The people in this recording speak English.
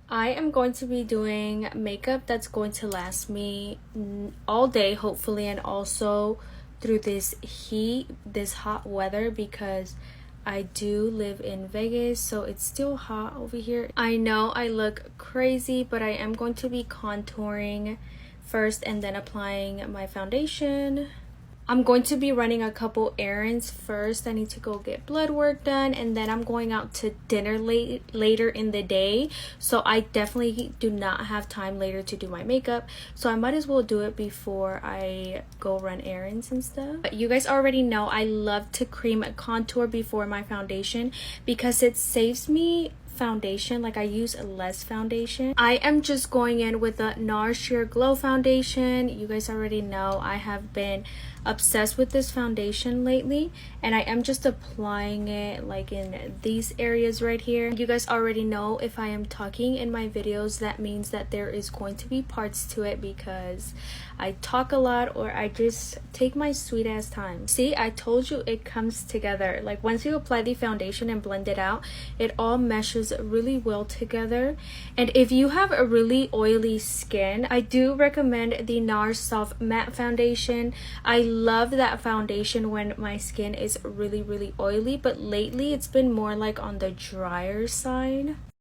I am going to be doing makeup that's going to last me all day, hopefully, and also through this heat, this hot weather, because I do live in Vegas, so it's still hot over here. I know I look crazy, but I am going to be contouring first and then applying my foundation. I'm going to be running a couple errands first. I need to go get blood work done, and then I'm going out to dinner later in the day, so I definitely do not have time later to do my makeup, so I might as well do it before I go run errands and stuff. But you guys already know I love to cream contour before my foundation because it saves me foundation. Like, I use less foundation. I am just going in with the NARS Sheer Glow foundation. You guys already know I have been obsessed with this foundation lately, and I am just applying it like in these areas right here. You guys already know if I am talking in my videos, that means that there is going to be parts to it because I talk a lot or I just take my sweet ass time. See, I told you it comes together. Like, once you apply the foundation and blend it out, it all meshes really well together. And if you have a really oily skin, I do recommend the NARS Soft Matte Foundation. I love that foundation when my skin is really oily, but lately it's been more like on the drier side.